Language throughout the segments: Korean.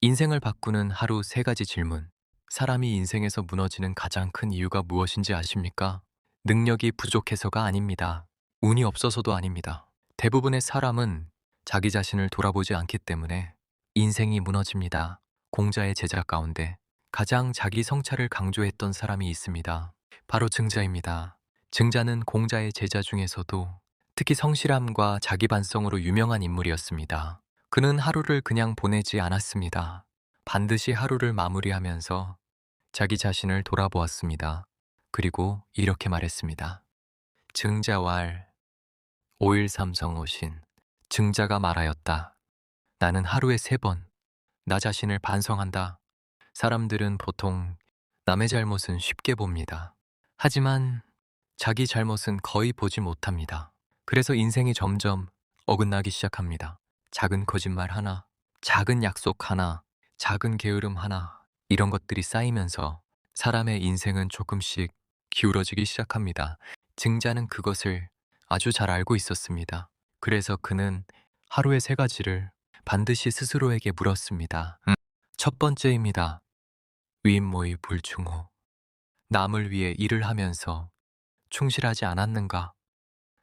인생을 바꾸는 하루 3가지 질문. 사람이 인생에서 무너지는 가장 큰 이유가 무엇인지 아십니까? 능력이 부족해서가 아닙니다. 운이 없어서도 아닙니다. 대부분의 사람은 자기 자신을 돌아보지 않기 때문에 인생이 무너집니다. 공자의 제자 가운데 가장 자기 성찰을 강조했던 사람이 있습니다. 바로 증자입니다. 증자는 공자의 제자 중에서도 특히 성실함과 자기 반성으로 유명한 인물이었습니다. 그는 하루를 그냥 보내지 않았습니다. 반드시 하루를 마무리하면서 자기 자신을 돌아보았습니다. 그리고 이렇게 말했습니다. 증자왈 5일 삼성오신. 증자가 말하였다. 나는 하루에 3번 나 자신을 반성한다. 사람들은 보통 남의 잘못은 쉽게 봅니다. 하지만 자기 잘못은 거의 보지 못합니다. 그래서 인생이 점점 어긋나기 시작합니다. 작은 거짓말 하나, 작은 약속 하나, 작은 게으름 하나, 이런 것들이 쌓이면서 사람의 인생은 조금씩 기울어지기 시작합니다. 증자는 그것을 아주 잘 알고 있었습니다. 그래서 그는 하루의 3가지를 반드시 스스로에게 물었습니다. 첫 번째입니다. 위인모의 불충호. 남을 위해 일을 하면서 충실하지 않았는가?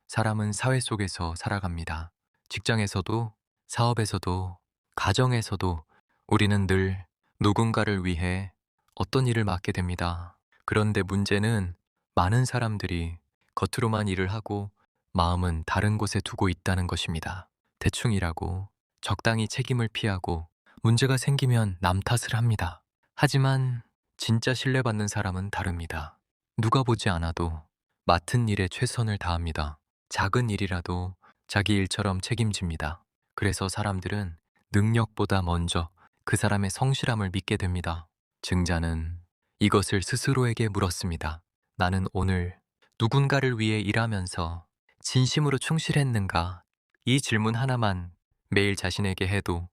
사람은 사회 속에서 살아갑니다. 직장에서도, 사업에서도, 가정에서도 우리는 늘 누군가를 위해 어떤 일을 맡게 됩니다. 그런데 문제는 많은 사람들이 겉으로만 일을 하고 마음은 다른 곳에 두고 있다는 것입니다. 대충 일하고 적당히 책임을 피하고 문제가 생기면 남 탓을 합니다. 하지만 진짜 신뢰받는 사람은 다릅니다. 누가 보지 않아도 맡은 일에 최선을 다합니다. 작은 일이라도 자기 일처럼 책임집니다. 그래서 사람들은 능력보다 먼저 그 사람의 성실함을 믿게 됩니다. 증자는 이것을 스스로에게 물었습니다. 나는 오늘 누군가를 위해 일하면서 진심으로 충실했는가? 이 질문 하나만 매일 자신에게 해도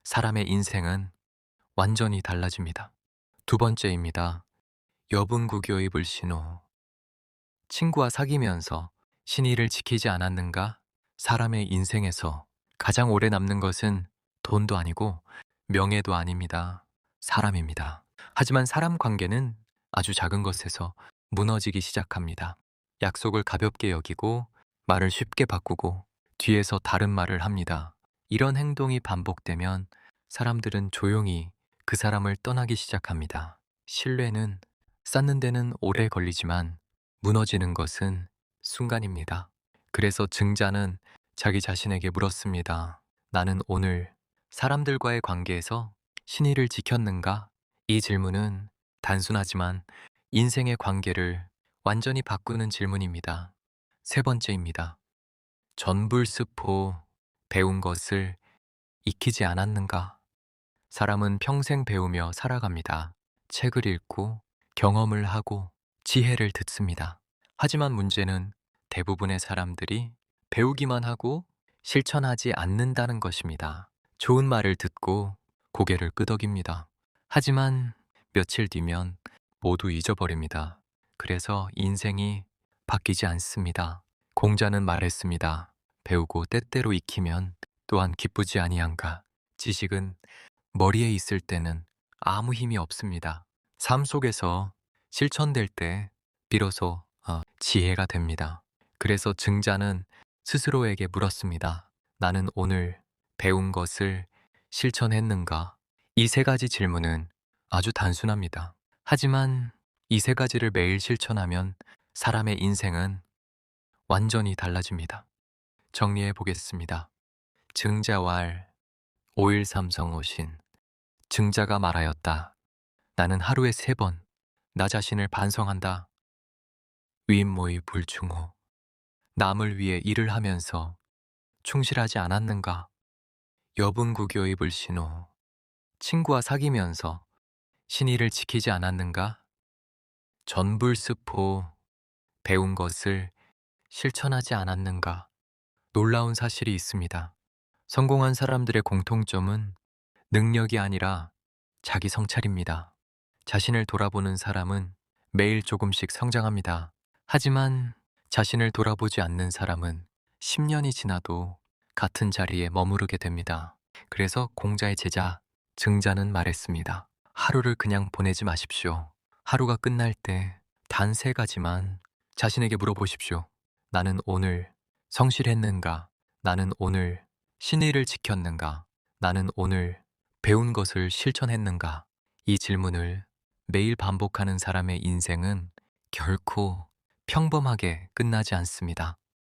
사람의 인생은 완전히 달라집니다. 두 번째입니다. 여분구교의 불신호. 친구와 사귀면서 신의를 지키지 않았는가? 사람의 인생에서 가장 오래 남는 것은 돈도 아니고 명예도 아닙니다. 사람입니다. 하지만 사람 관계는 아주 작은 것에서 무너지기 시작합니다. 약속을 가볍게 여기고 말을 쉽게 바꾸고 뒤에서 다른 말을 합니다. 이런 행동이 반복되면 사람들은 조용히 그 사람을 떠나기 시작합니다. 신뢰는 쌓는 데는 오래 걸리지만 무너지는 것은 순간입니다. 그래서 증자는 자기 자신에게 물었습니다. 나는 오늘 사람들과의 관계에서 신의를 지켰는가? 이 질문은 단순하지만 인생의 관계를 완전히 바꾸는 질문입니다. 세 번째입니다. 전불습호. 배운 것을 익히지 않았는가? 사람은 평생 배우며 살아갑니다. 책을 읽고 경험을 하고 지혜를 듣습니다. 하지만 문제는 대부분의 사람들이 배우기만 하고 실천하지 않는다는 것입니다. 좋은 말을 듣고 고개를 끄덕입니다. 하지만 며칠 뒤면 모두 잊어버립니다. 그래서 인생이 바뀌지 않습니다. 공자는 말했습니다. 배우고 때때로 익히면 또한 기쁘지 아니한가. 지식은 머리에 있을 때는 아무 힘이 없습니다. 삶 속에서 실천될 때 비로소 지혜가 됩니다. 그래서 증자는 스스로에게 물었습니다. 나는 오늘 배운 것을 실천했는가? 이 3가지 질문은 아주 단순합니다. 하지만 이 3가지를 매일 실천하면 사람의 인생은 완전히 달라집니다. 정리해 보겠습니다. 증자왈 5일 삼성오신. 증자가 말하였다. 나는 하루에 3번 나 자신을 반성한다. 위인모의 불충호. 남을 위해 일을 하면서 충실하지 않았는가? 여분구교의 불신호. 친구와 사귀면서 신의를 지키지 않았는가? 전불습호. 배운 것을 실천하지 않았는가? 놀라운 사실이 있습니다. 성공한 사람들의 공통점은 능력이 아니라 자기 성찰입니다. 자신을 돌아보는 사람은 매일 조금씩 성장합니다. 하지만 자신을 돌아보지 않는 사람은 10년이 지나도 같은 자리에 머무르게 됩니다. 그래서 공자의 제자 증자는 말했습니다. 하루를 그냥 보내지 마십시오. 하루가 끝날 때 단 3가지만 자신에게 물어보십시오. 나는 오늘 성실했는가? 나는 오늘 신의를 지켰는가? 나는 오늘 배운 것을 실천했는가? 이 질문을 매일 반복하는 사람의 인생은 결코 평범하게 끝나지 않습니다.